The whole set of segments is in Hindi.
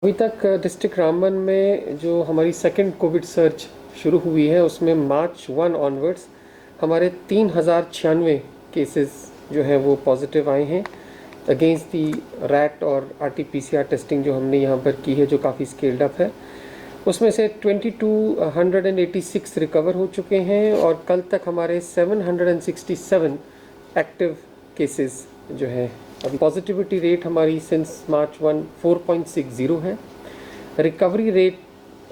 अभी तक डिस्ट्रिक्ट रामबन में जो हमारी सेकंड कोविड सर्च शुरू हुई है उसमें मार्च 1 ऑनवर्ड्स हमारे 3096 केसेस जो है वो पॉजिटिव आए हैं अगेंस्ट दी रैट और आरटीपीसीआर टेस्टिंग जो हमने यहाँ पर की है जो काफ़ी स्केल्ड अप है। उसमें से 2286 रिकवर हो चुके हैं और कल तक हमारे 767 एक्टिव केसेस जो है। अभी पॉजिटिविटी रेट हमारी सिंस मार्च 1 4.60 है, रिकवरी रेट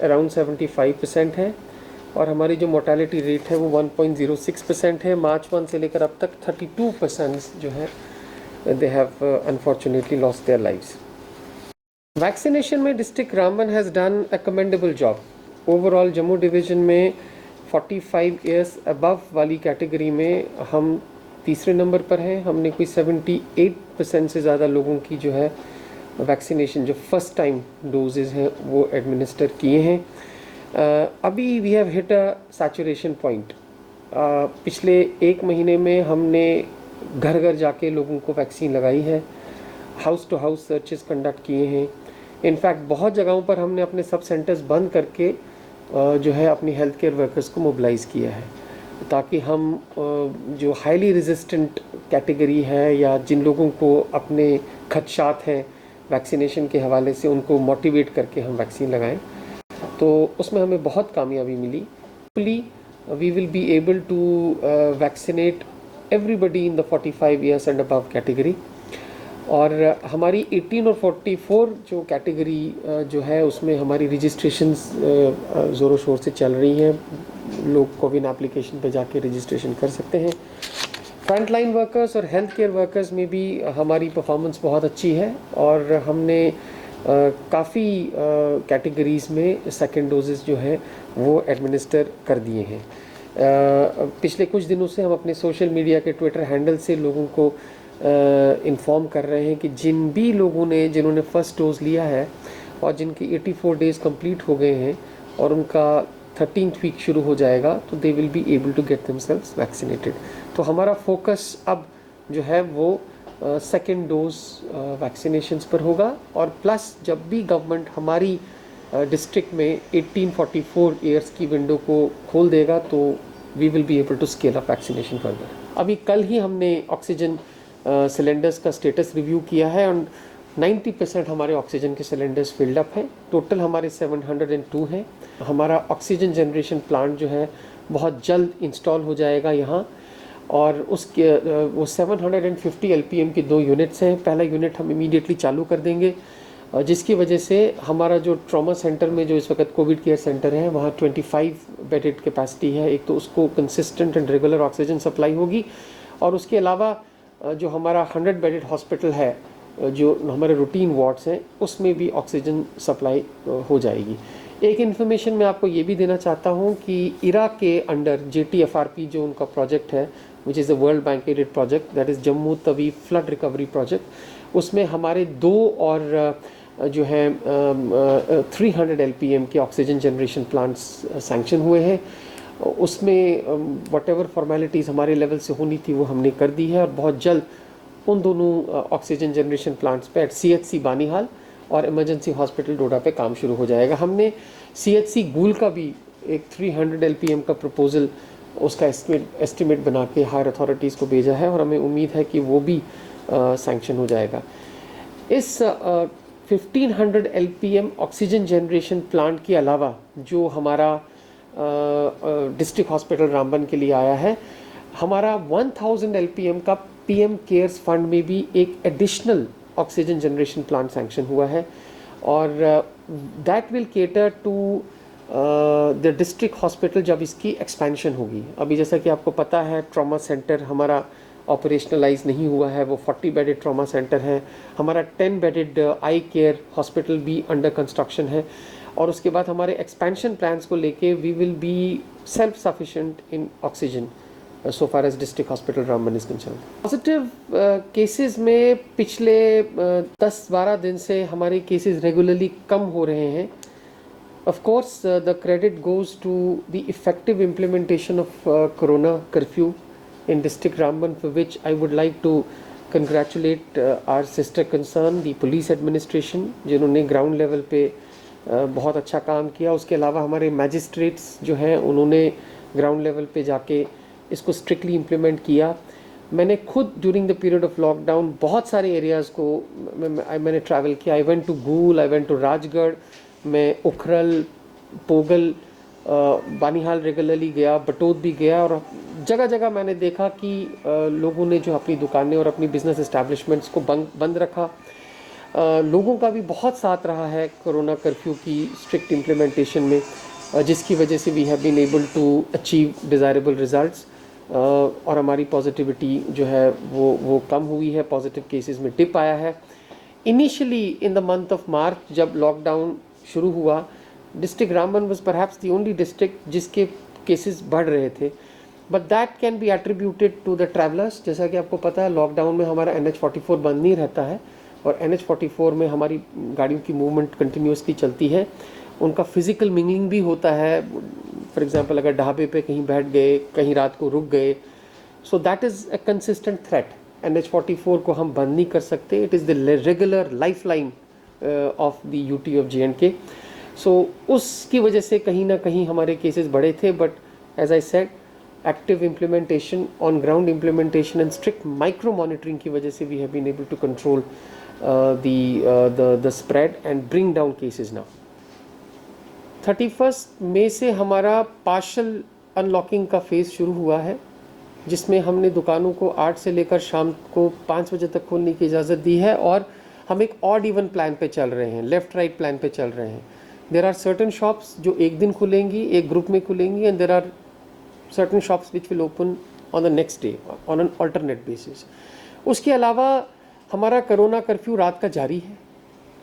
अराउंड 75% है और हमारी जो मोर्टेलिटी रेट है वो 1.06% है। मार्च 1 से लेकर अब तक 32% जो है they have unfortunately lost their lives. Vaccination में district Ramban has done a commendable job. Overall Jammu division में 45 ईयर्स अबव वाली कैटेगरी में हम तीसरे नंबर पर हैं। हमने कोई 78% से ज़्यादा लोगों की जो है वैक्सीनेशन जो फर्स्ट टाइम डोजेज़ हैं वो एडमिनिस्टर किए हैं। अभी we have hit a saturation point. पिछले एक महीने में हमने घर घर जाके लोगों को वैक्सीन लगाई है, house to house searches conduct किए हैं। इनफैक्ट बहुत जगहों पर हमने अपने सब सेंटर्स बंद करके जो है अपनी हेल्थ केयर वर्कर्स को मोबिलाइज़ किया है ताकि हम जो हाईली रेजिस्टेंट कैटेगरी है या जिन लोगों को अपने खदशात हैं वैक्सीनेशन के हवाले से उनको मोटिवेट करके हम वैक्सीन लगाएं, तो उसमें हमें बहुत कामयाबी मिली। We will be able to vaccinate everybody in the 45 years and above category. और हमारी 18 और 44 जो कैटेगरी जो है उसमें हमारी रजिस्ट्रेशंस ज़ोरों शोर से चल रही हैं। लोग कोविन एप्लीकेशन पर जाके रजिस्ट्रेशन कर सकते हैं। फ्रंट लाइन वर्कर्स और हेल्थ केयर वर्कर्स में भी हमारी परफॉर्मेंस बहुत अच्छी है और हमने काफ़ी कैटेगरीज़ में सेकेंड डोजेस जो है वो एडमिनिस्टर कर दिए हैं। पिछले कुछ दिनों से हम अपने सोशल मीडिया के ट्विटर हैंडल से लोगों को इन्फॉर्म कर रहे हैं कि जिन भी लोगों ने जिन्होंने फ़र्स्ट डोज़ लिया है और जिनकी 84 डेज़ कंप्लीट हो गए हैं और उनका 13th वीक शुरू हो जाएगा तो they will be able to get themselves vaccinated. तो हमारा फोकस अब जो है वो सेकेंड डोज वैक्सीनेशंस पर होगा और प्लस जब भी गवर्नमेंट हमारी डिस्ट्रिक्ट में 1844 ईयर्स की विंडो को खोल देगा तो we will be able to scale up vaccination further. अभी कल ही हमने ऑक्सीजन सिलेंडर्स का स्टेटस रिव्यू किया है और 90% हमारे ऑक्सीजन के सिलेंडर्स फिल्ड अप हैं। टोटल हमारे 702 हैं। हमारा ऑक्सीजन जनरेशन प्लांट जो है बहुत जल्द इंस्टॉल हो जाएगा यहाँ और उसके वो 750 LPM की 2 यूनिट्स हैं। पहला यूनिट हम इमीडिएटली चालू कर देंगे जिसकी वजह से हमारा जो ट्रॉमा सेंटर में जो इस वक्त कोविड केयर सेंटर है वहाँ 25 बेडेड कैपेसिटी है। एक तो उसको consistent and regular oxygen supply होगी और उसके अलावा जो हमारा 100 बेडेड हॉस्पिटल है जो हमारे रूटीन वार्ड्स हैं उसमें भी ऑक्सीजन सप्लाई हो जाएगी। एक इन्फॉर्मेशन मैं आपको ये भी देना चाहता हूँ कि इराक के अंडर JTFRP जो उनका प्रोजेक्ट है which is a world bank aided project that is Jammu Tawi flood recovery project, उसमें हमारे 2 और जो है 300 LPM के ऑक्सीजन जनरेशन प्लांट्स सैंक्शन हुए हैं। उसमें वट एवर फॉर्मेलिटीज़ हमारे लेवल से होनी थी वो हमने कर दी है और बहुत जल्द उन दोनों ऑक्सीजन जनरेशन प्लांट्स पे CHC बानीहाल और इमरजेंसी हॉस्पिटल डोडा पे काम शुरू हो जाएगा। हमने CHC गूल का भी एक 300 LPM का प्रपोज़ल उसका एस्टिमेट बना के हायर अथॉरिटीज़ को भेजा है और हमें उम्मीद है कि वो भी सैंक्शन हो जाएगा। इस 1500 LPM ऑक्सीजन जनरेशन प्लांट के अलावा जो हमारा डिस्ट्रिक्ट हॉस्पिटल रामबन के लिए आया है, हमारा 1000 LPM का PM केयर्स फंड में भी एक additional oxygen generation plant sanction हुआ है और that will cater to the district hospital जब इसकी एक्सपेंशन होगी। अभी जैसा कि आपको पता है ट्रॉमा सेंटर हमारा ऑपरेशनलाइज नहीं हुआ है, वो 40 बेडेड ट्रॉमा सेंटर है। हमारा 10 बेडेड आई केयर हॉस्पिटल भी अंडर कंस्ट्रक्शन है और उसके बाद हमारे एक्सपेंशन प्लान्स को लेके we will be self sufficient in oxygen so far as district hospital Ramban is concerned. Positive cases में पिछले 10-12 दिन से हमारे केसेस रेगुलरली कम हो रहे हैं। Of course, the credit goes to the effective implementation of Corona curfew in district Ramban, for which I would like to congratulate our sister concern the police administration, जिन्होंने ग्राउंड लेवल पे बहुत अच्छा काम किया। उसके अलावा हमारे मैजिस्ट्रेट्स जो हैं उन्होंने ग्राउंड लेवल पे जाके इसको स्ट्रिक्टली इम्प्लीमेंट किया। मैंने खुद during the period of lockdown बहुत सारे एरियाज़ को मैंने ट्रैवल किया। I went to Gool, I went to Rajgarh, मैं उखरल, पोगल, बानीहाल रेगुलरली गया, बटोत भी गया, और जगह जगह मैंने देखा कि लोगों ने जो अपनी दुकानें और अपनी बिजनेस एस्टैब्लिशमेंट्स को बंद रखा। लोगों का भी बहुत साथ रहा है कोरोना कर्फ्यू की स्ट्रिक्ट इम्प्लीमेंटेशन में, जिसकी वजह से we have been able to achieve desirable results, और हमारी पॉजिटिविटी जो है वो कम हुई है, पॉजिटिव केसेस में डिप आया है। Initially in the month of March जब लॉकडाउन शुरू हुआ, district Ramban was perhaps the only district जिसके केसेस बढ़ रहे थे, but that can be attributed to the travellers. जैसा कि आपको पता है लॉकडाउन में हमारा NH44 बंद नहीं रहता है, और NH44 में हमारी गाड़ियों की मूवमेंट कंटिन्यूसली चलती है, उनका फिजिकल मिंगलिंग भी होता है। फॉर एग्जांपल अगर ढाबे पे कहीं बैठ गए, कहीं रात को रुक गए, so that is a consistent threat. NH44 को हम बंद नहीं कर सकते, it is the regular life line of the UT of JNK। सो उसकी वजह से कहीं ना कहीं हमारे केसेस बढ़े थे, but as I said active implementation, on ground implementation and strict micro monitoring की वजह से we have been able to control the spread and bring down cases now. 31 मई से हमारा पार्शल अनलॉकिंग का फेज़ शुरू हुआ है, जिसमें हमने दुकानों को 8 से लेकर शाम को 5 बजे तक खोलने की इजाज़त दी है, और हम एक ऑड इवन प्लान पे चल रहे हैं, लेफ़्ट राइट प्लान पे चल रहे हैं। देर आर सर्टन शॉप्स जो एक दिन खुलेंगी, एक ग्रुप में खुलेंगी, and there are certain shops which will open on the next day on an alternate basis. उसके अलावा हमारा कोरोना कर्फ्यू रात का जारी है,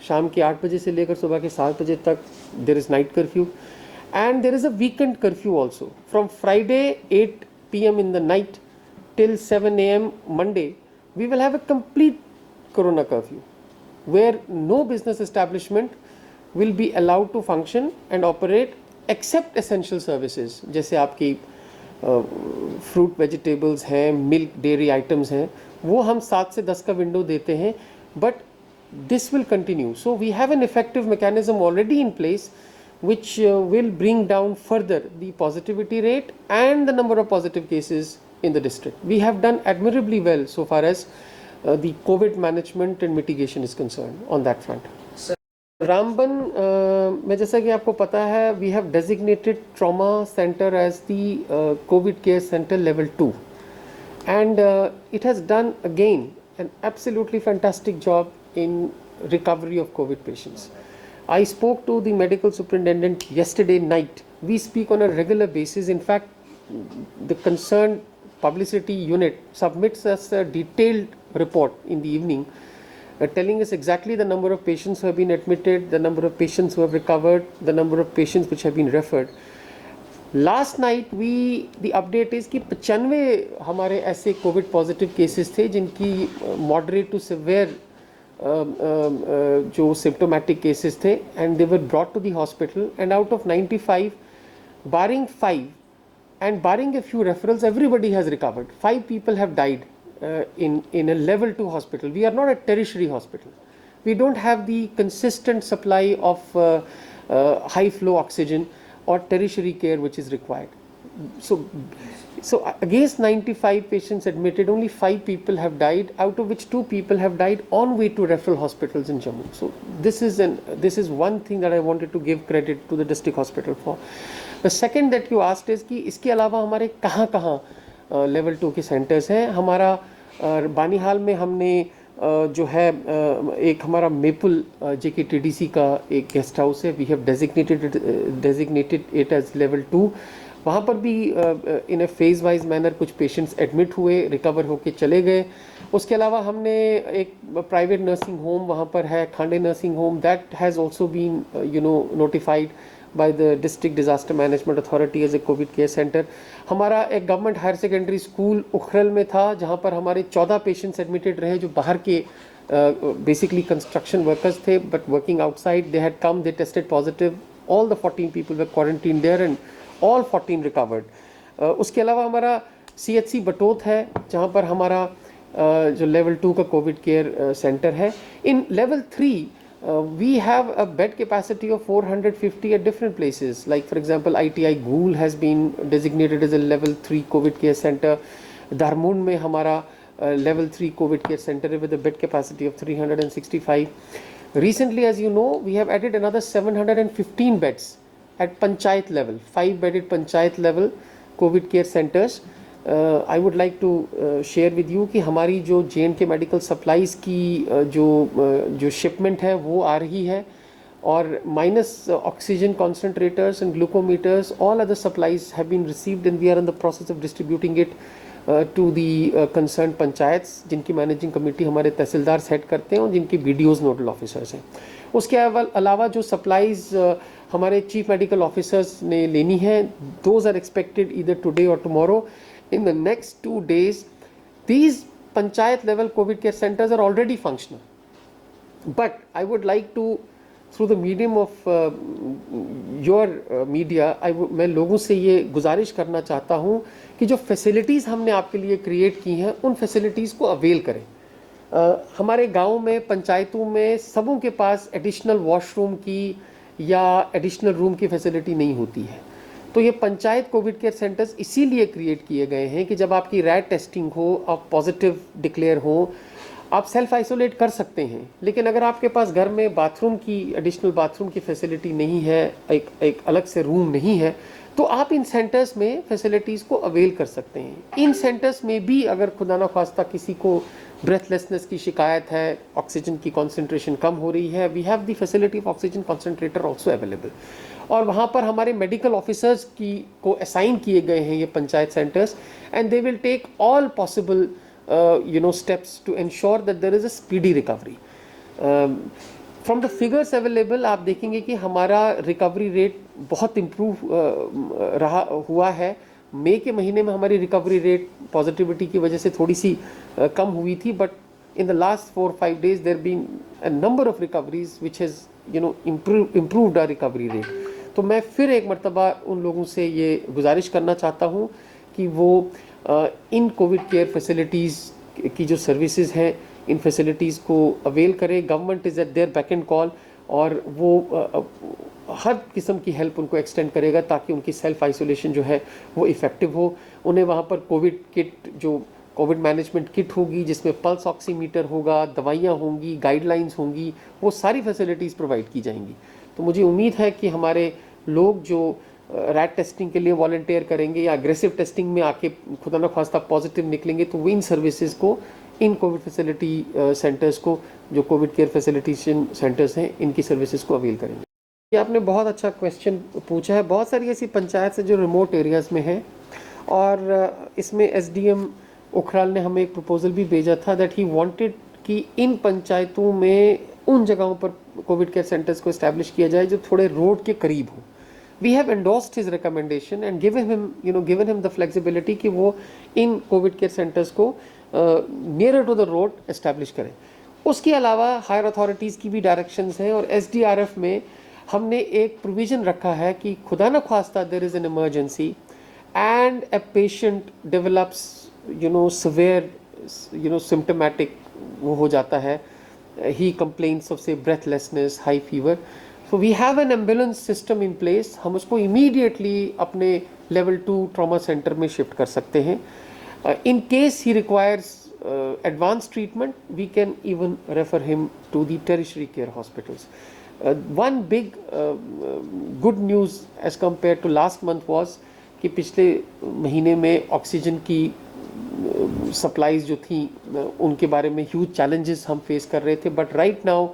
शाम के 8 बजे से लेकर सुबह के 7 बजे तक there is night curfew, and there is a weekend curfew also from Friday 8 PM in the night till 7 AM Monday. We will have a complete corona curfew where no business establishment will be allowed to function and operate except essential services, जैसे आपकी फ्रूट वेजिटेबल्स हैं, मिल्क डेयरी आइटम्स हैं, वो हम 7 से 10 का विंडो देते हैं, but this will continue. So we have an effective mechanism already in place which will bring down further the positivity rate and the number of positive cases in the district. We have done admirably well so far as the COVID management and mitigation is concerned on that front. Ramban में जैसा कि आपको पता है, we have designated trauma center as the COVID care center level 2, and it has done again an absolutely fantastic job in recovery of COVID patients. I spoke to the medical superintendent yesterday night. We speak on a regular basis. In fact, the concerned publicity unit submits us a detailed report in the evening, telling us exactly the number of patients who have been admitted, the number of patients who have recovered, the number of patients which have been referred. Last night the update is कि 95 हमारे ऐसे कोविड पॉजिटिव केसेस थे जिनकी मॉडरेट टू सिवियर जो सिम्टोमेटिक केसेस थे, and they were brought to the hospital, and out of 95 barring 5 and barring a few referrals, everybody has recovered. 5 people have died in a level 2 hospital. We are not a tertiary hospital. We don't have the consistent supply of high flow oxygen or tertiary care which is required. So against 95 patients admitted, only 5 people have died, out of which 2 people have died on way to referral hospitals in Jammu. So this is one thing that I wanted to give credit to the district hospital for. The second that you asked is कि इसके अलावा हमारे कहाँ लेवल 2 के सेंटर्स हैं। हमारा बानीहाल में हमने जो है एक हमारा मेपल JKTDC का एक गेस्ट हाउस है, we have designated it as level 2। वहाँ पर भी in a phase wise manner कुछ पेशेंट्स एडमिट हुए, रिकवर होके चले गए। उसके अलावा हमने एक प्राइवेट नर्सिंग होम वहाँ पर है, Khande nursing home, that has also been notified by the district disaster management authority as a covid care center. हमारा एक government higher secondary school Ukhral में था, जहाँ पर हमारे 14 पेशेंट्स एडमिटेड रहे जो बाहर के बेसिकली कंस्ट्रक्शन वर्कर्स थे, but working outside. They had come, they tested positive, all the 14 people were quarantine there and all 14 recovered. उसके अलावा हमारा CHC बटोत है, जहाँ पर हमारा जो लेवल 2 का कोविड केयर सेंटर है. In level 3 we have a bed capacity of 450 at different places. Like for example, ITI Ghoul has been designated as a level 3 COVID care center. Dharmund में हमारा level 3 COVID care center with a bed capacity of 365. Recently, as you know, we have added another 715 beds at panchayat level, 5-bedded panchayat level COVID care centers. I would like to share with you कि हमारी जो JNK मेडिकल सप्लाईज़ की जो शिपमेंट है वो आ रही है, और minus oxygen concentrators and glucometers, all other supplies have been received and we are in the process of distributing it to the concern panchayats, जिनकी मैनेजिंग कमेटी हमारे तहसीलदार सेट करते हैं और जिनकी BDOs नोडल ऑफिसर्स हैं. उसके अलावा जो सप्लाईज हमारे चीफ मेडिकल ऑफिसर्स ने लेनी है, those are expected either today और tomorrow. In the next 2 days, these panchayat level COVID care centers are already functional. But I would like to, through the medium of your media, मैं लोगों से ये गुजारिश करना चाहता हूँ कि जो फैसिलिटीज़ हमने आपके लिए क्रिएट की हैं उन फैसिलिटीज़ को अवेल करें. हमारे गाँव में, पंचायतों में सबों के पास एडिशनल वॉशरूम की या एडिशनल रूम की फैसिलिटी नहीं होती है. तो ये पंचायत कोविड केयर सेंटर्स इसीलिए क्रिएट किए गए हैं कि जब आपकी रैट टेस्टिंग हो, आप पॉजिटिव डिक्लेयर हो, आप सेल्फ आइसोलेट कर सकते हैं. लेकिन अगर आपके पास घर में बाथरूम की, एडिशनल बाथरूम की फैसिलिटी नहीं है, एक अलग से रूम नहीं है, तो आप इन सेंटर्स में फैसिलिटीज़ को अवेल कर सकते हैं. इन सेंटर्स में भी अगर खुदा ना खास्ता किसी को ब्रेथलेसनेस की शिकायत है, ऑक्सीजन की कॉन्सेंट्रेशन कम हो रही है, we have the facility of oxygen concentrator also available. और वहाँ पर हमारे मेडिकल ऑफिसर्स को असाइन किए गए हैं ये panchayat centers, and they will take all possible steps to ensure that there is a speedy recovery. From the figures available आप देखेंगे कि हमारा रिकवरी रेट बहुत इम्प्रूव हुआ है. मई के महीने में हमारी रिकवरी रेट पॉजिटिविटी की वजह से थोड़ी सी कम हुई थी, but in the last 4-5 days there been a number of recoveries which has improved our recovery rate. तो मैं फिर एक मर्तबा उन लोगों से ये गुजारिश करना चाहता हूँ कि वो इन कोविड केयर फैसिलिटीज़ की जो सर्विसेज हैं, इन फैसिलिटीज़ को अवेल करें. Government is eight there back and call, और वो हर किस्म की हेल्प उनको एक्सटेंड करेगा ताकि उनकी सेल्फ आइसोलेशन जो है वो इफ़ेक्टिव हो. उन्हें वहाँ पर कोविड किट, जो कोविड मैनेजमेंट किट होगी, जिसमें पल्स ऑक्सीमीटर होगा, दवाइयाँ होंगी, गाइडलाइंस होंगी, वो सारी फैसिलिटीज़ प्रोवाइड की जाएंगी. तो मुझे उम्मीद है कि हमारे लोग जो रैट टेस्टिंग के लिए वॉलंटियर करेंगे या अग्रेसिव टेस्टिंग में आके खुदा न खास्ता पॉजिटिव निकलेंगे, तो वो इन सर्विसेज को, इन कोविड फैसिलिटी सेंटर्स को, जो कोविड केयर फैसिलिटेशन सेंटर्स हैं, इनकी सर्विसेज को अवेल करेंगे. ये आपने बहुत अच्छा क्वेश्चन पूछा है. बहुत सारी ऐसी पंचायत से जो रिमोट एरियाज़ में हैं, और इसमें SDM उखराल ने हमें एक प्रपोजल भी भेजा था दैट ही वांटेड कि इन पंचायतों में उन जगहों पर कोविड केयर सेंटर्स को इस्टेब्लिश किया जाए जो थोड़े रोड के करीब हो. We have endorsed his recommendation and given him the flexibility कि वो इन कोविड केयर सेंटर्स को nearer to the road establish करें. उसके अलावा हायर अथॉरिटीज़ की भी डायरेक्शंस हैं, और SDRF में हमने एक प्रोविज़न रखा है कि खुदा न खास्ता there is an emergency and a patient develops severe, symptomatic वो हो जाता है, he complains of say breathlessness, high fever, so we have an ambulance system in place. हम उसको immediately अपने level 2 trauma center में shift कर सकते हैं. In case he requires advanced treatment, we can even refer him to the tertiary care hospitals. One big good news as compared to last month was कि पिछले महीने में ऑक्सीजन की सप्लाईज जो थी उनके बारे में ह्यूज चैलेंजेस हम फेस कर रहे थे, बट राइट नाउ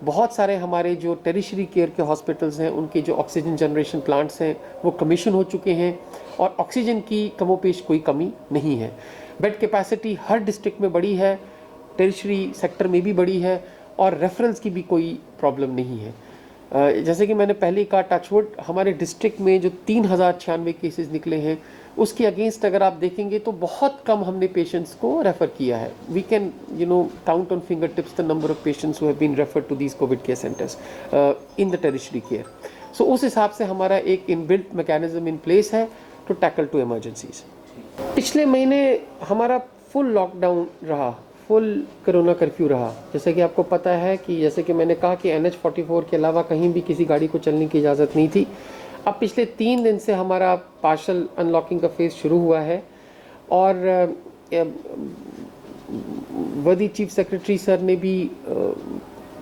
बहुत सारे हमारे जो टेरिशरी केयर के हॉस्पिटल्स हैं, उनके जो ऑक्सीजन जनरेशन प्लांट्स हैं वो कमीशन हो चुके हैं, और ऑक्सीजन की कमोपेश कोई कमी नहीं है. बेड कैपेसिटी हर डिस्ट्रिक्ट में बड़ी है, टेरिशरी सेक्टर में भी बड़ी है, और रेफरेंस की भी कोई प्रॉब्लम नहीं है. जैसे कि मैंने पहले कहा, टचवुड हमारे डिस्ट्रिक्ट में जो 3096 केसेस निकले हैं, उसके अगेंस्ट अगर आप देखेंगे तो बहुत कम हमने पेशेंट्स को रेफ़र किया है. We can count on finger tips the number of patients who have been referred to these Covid care centres in the tertiary care. So उस हिसाब से हमारा एक इनबिल्ट मैकेनिज्म इन प्लेस है टू टैकल टू इमरजेंसीज. पिछले महीने हमारा फुल लॉकडाउन रहा फुल कोरोना कर्फ्यू रहा। जैसे कि आपको पता है कि जैसे कि मैंने कहा कि NH-44 के अलावा कहीं भी किसी गाड़ी को चलने की इजाज़त नहीं थी। अब पिछले 3 दिन से हमारा पार्शल अनलॉकिंग का फेज़ शुरू हुआ है और वर्दी चीफ सेक्रेटरी सर ने भी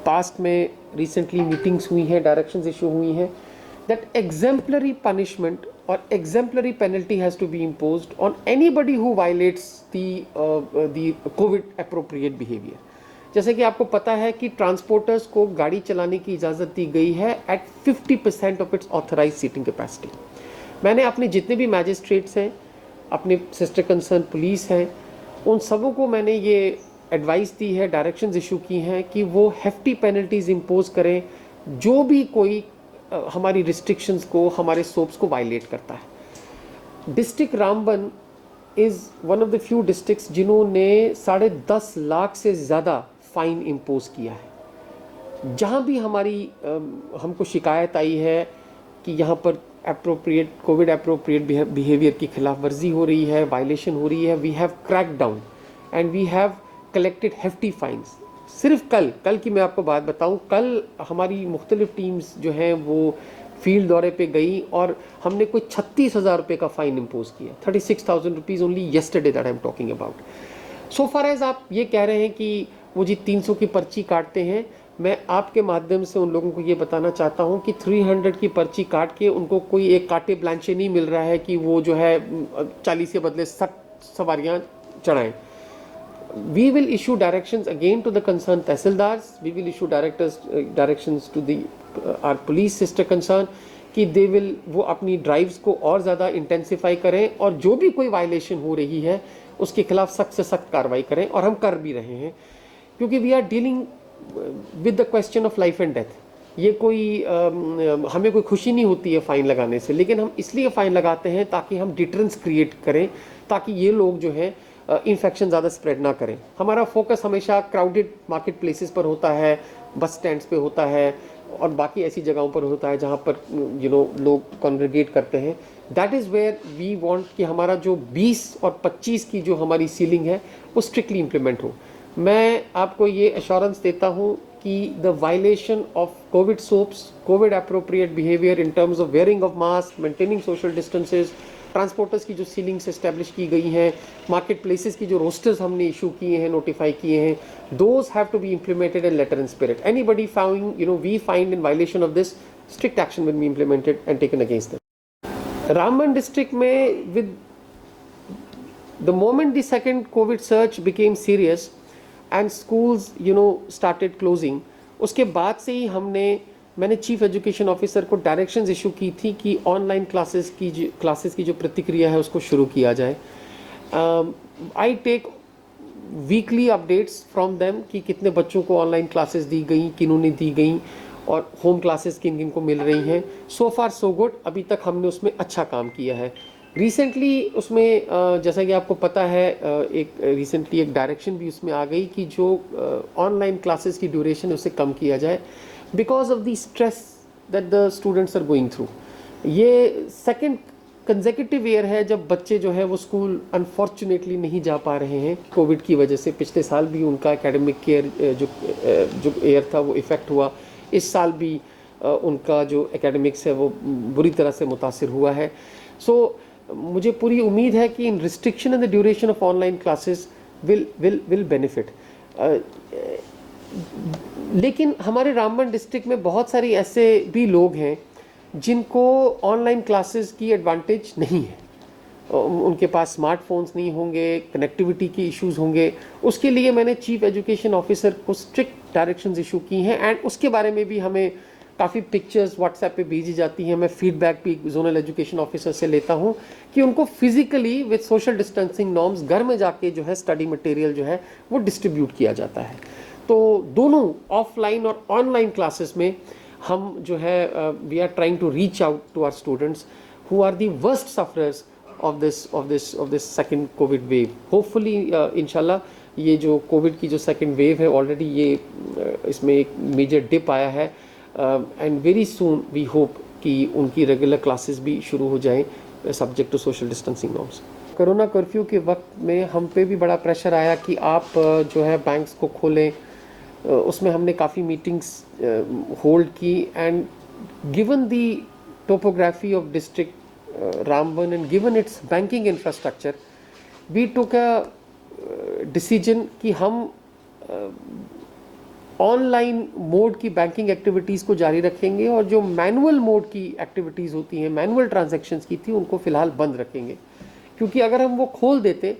पास्ट में रिसेंटली मीटिंग्स हुई हैं, डायरेक्शंस इशू हुई हैं that exemplary punishment or exemplary penalty has to be imposed on anybody who violates the COVID appropriate behavior। जैसे कि आपको पता है कि ट्रांसपोर्टर्स को गाड़ी चलाने की इजाज़त दी गई है at 50% of its authorize seating capacity. मैंने अपने जितने भी मैजिस्ट्रेट्स हैं, अपने सिस्टर कंसर्न पुलिस हैं, उन सबों को मैंने ये एडवाइस दी है, डायरेक्शंस इशू की हैं कि वो हेफ्टी पेनल्टीज इम्पोज करें जो भी कोई हमारी रिस्ट्रिक्शंस को, हमारे सोप्स को वायलेट करता है। District Ramban is one of the few districts जिन्होंने 10.5 लाख से ज़्यादा फ़ाइन इम्पोज किया है। जहाँ भी हमारी हमको शिकायत आई है कि यहाँ पर कोविड अप्रोप्रिएट बिहेवियर की खिलाफ वर्जी हो रही है, वायलेशन हो रही है, we have crack down and we have collected hefty fines. सिर्फ कल की मैं आपको बात बताऊं, कल हमारी मुख्तलिफ टीम्स जो हैं वो फील्ड दौरे पे गई और हमने कोई 36,000 रुपये का फ़ाइन इम्पोज किया। 36,000 rupees only yesterday that I am talking about. So far as आप ये कह रहे हैं कि वो जी 300 की पर्ची काटते हैं, मैं आपके माध्यम से उन लोगों को ये बताना चाहता हूँ कि 300 की पर्ची काट के उनको कोई एक काटे ब्लांचे नहीं मिल रहा है कि वो जो है 40 के बदले 60 सवारियाँ चढ़ाएँ। We will issue directions again to the concerned tehsildars. We will issue directions to the our police sister concern कि they will वो अपनी ड्राइव्स को और ज़्यादा इंटेंसिफाई करें और जो भी कोई वायलेशन हो रही है उसके खिलाफ सख्त से सख्त कार्रवाई करें, और हम कर भी रहे हैं क्योंकि we are dealing with the question of life and death. ये कोई हमें कोई खुशी नहीं होती है फ़ाइन लगाने से, लेकिन हम इसलिए फ़ाइन लगाते हैं ताकि हम डिटरेंस क्रिएट करें, ताकि ये लोग जो है इन्फेक्शन ज़्यादा स्प्रेड ना करें। हमारा फोकस हमेशा क्राउडेड मार्केट प्लेसेस पर होता है, बस स्टैंड्स पे होता है और बाकी ऐसी जगहों पर होता है जहाँ पर लोग कॉन्ग्रेगेट करते हैं। That is where we want कि हमारा जो 20 और 25 की जो हमारी सीलिंग है वो स्ट्रिक्टली इम्प्लीमेंट हो। मैं आपको ये एश्योरेंस देता हूँ कि the violation of Covid soaps, Covid appropriate behaviour in terms of wearing of mask, maintaining social distances, transporters की जो सीलिंग्स एस्टेब्लिश की गई हैं, मार्केट प्लेसेस की जो रोस्टर्स हमने इशू किए हैं, नोटिफाई किए हैं, those have to be implemented in letter and spirit. Anybody found we find in violation of this, strict action will be implemented and taken against them. Ramban district में with the moment the second Covid surge became serious and schools started closing, उसके बाद से ही मैंने चीफ एजुकेशन ऑफिसर को डायरेक्शंस इशू की थी कि ऑनलाइन क्लासेस की जो प्रतिक्रिया है उसको शुरू किया जाए। I take weekly updates from them कि कितने बच्चों को ऑनलाइन क्लासेस दी गई, किन्होंने दी गई और होम क्लासेस किन किन को मिल रही हैं। सो फार सो गुड, अभी तक हमने उसमें अच्छा काम किया है। रिसेंटली उसमें जैसा कि आपको पता है रिसेंटली एक डायरेक्शन भी उसमें आ गई कि जो ऑनलाइन क्लासेस की ड्यूरेशन उसे कम किया जाए because of the stress that the students are going through. ये सेकेंड कंसेक्यूटिव ईयर है जब बच्चे जो है वो स्कूल अनफॉर्चुनेटली नहीं जा पा रहे हैं कोविड की वजह से। पिछले साल भी उनका एकेडमिक केयर जो ईयर था वो इफ़ेक्ट हुआ, इस साल भी उनका जो एकेडमिक्स है वो बुरी तरह से मुतासिर हुआ है। सो मुझे पूरी उम्मीद है कि इन restriction and the duration of online classes will benefit. लेकिन हमारे रामबन डिस्ट्रिक्ट में बहुत सारी ऐसे भी लोग हैं जिनको ऑनलाइन क्लासेस की एडवांटेज नहीं है, उनके पास स्मार्टफोन्स नहीं होंगे, कनेक्टिविटी की इश्यूज़ होंगे। उसके लिए मैंने चीफ एजुकेशन ऑफिसर को स्ट्रिक्ट डायरेक्शंस इशू की हैं एंड उसके बारे में भी हमें काफ़ी पिक्चर्स व्हाट्सएप पे भेजी जाती हैं। मैं फीडबैक भी जोनल एजुकेशन ऑफिसर से लेता हूं कि उनको physically with social distancing norms घर में जाके जो है स्टडी मटेरियल जो है वो डिस्ट्रीब्यूट किया जाता है। तो दोनों ऑफलाइन और ऑनलाइन क्लासेस में हम जो है we are trying to reach out to our students who are the worst sufferers of this second covid wave. Hopefully इंशाल्लाह ये जो कोविड की जो सेकेंड वेव है ऑलरेडी ये इसमें एक मेजर डिप आया है and very soon we hope कि उनकी रेगुलर क्लासेस भी शुरू हो जाएं subject to social distancing norms. Corona curfew के वक्त में हम पे भी बड़ा प्रेशर आया कि आप जो है बैंक्स को खोलें। उसमें हमने काफ़ी मीटिंग्स होल्ड की and given the topography of district Ramban and given its banking infrastructure we took a decision कि हम ऑनलाइन मोड की बैंकिंग एक्टिविटीज़ को जारी रखेंगे और जो मैनुअल मोड की एक्टिविटीज़ होती हैं, मैनुअल ट्रांजैक्शंस की थी, उनको फ़िलहाल बंद रखेंगे। क्योंकि अगर हम वो खोल देते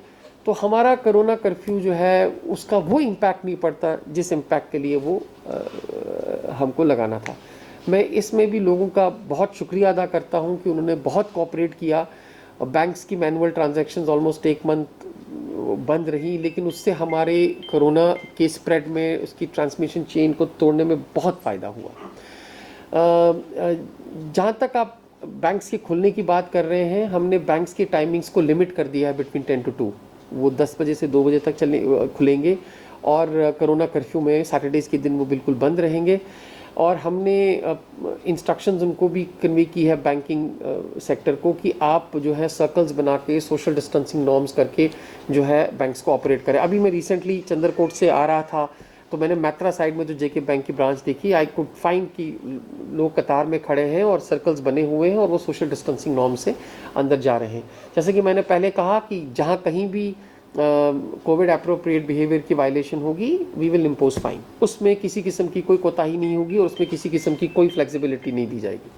तो हमारा कोरोना कर्फ्यू जो है उसका वो इम्पैक्ट नहीं पड़ता जिस इम्पैक्ट के लिए वो हमको लगाना था। मैं इसमें भी लोगों का बहुत शुक्रिया अदा करता हूँ कि उन्होंने बहुत कोऑपरेट किया। बैंक्स की मैनुअल ट्रांजैक्शंस ऑलमोस्ट 1 मंथ बंद रही, लेकिन उससे हमारे कोरोना के स्प्रेड में, उसकी ट्रांसमिशन चेन को तोड़ने में बहुत फ़ायदा हुआ। जहाँ तक आप बैंक्स के खुलने की बात कर रहे हैं, हमने बैंक्स की टाइमिंग्स को लिमिट कर दिया है बिटवीन 10 to 2। वो 10 बजे से 2 बजे तक खुलेंगे और कोरोना कर्फ्यू में सैटरडेज़ के दिन वो बिल्कुल बंद रहेंगे। और हमने इंस्ट्रक्शंस उनको भी कन्वे की है बैंकिंग सेक्टर को कि आप जो है सर्कल्स बना के सोशल डिस्टेंसिंग नॉर्म्स करके जो है बैंक्स को ऑपरेट करें। अभी मैं रिसेंटली चंद्रकोट से आ रहा था तो मैंने मैत्रा साइड में जो जेके बैंक की ब्रांच देखी, आई कुड फाइंड कि लोग कतार में खड़े हैं और सर्कल्स बने हुए हैं और वो सोशल डिस्टेंसिंग नॉर्म से अंदर जा रहे हैं। जैसे कि मैंने पहले कहा कि जहाँ कहीं भी कोविड एप्रोप्रिएट बिहेवियर की वायलेशन होगी, वी विल इम्पोज फाइन। उसमें किसी किस्म की कोई कोताही नहीं होगी और उसमें किसी किस्म की कोई फ्लेक्सिबिलिटी नहीं दी जाएगी।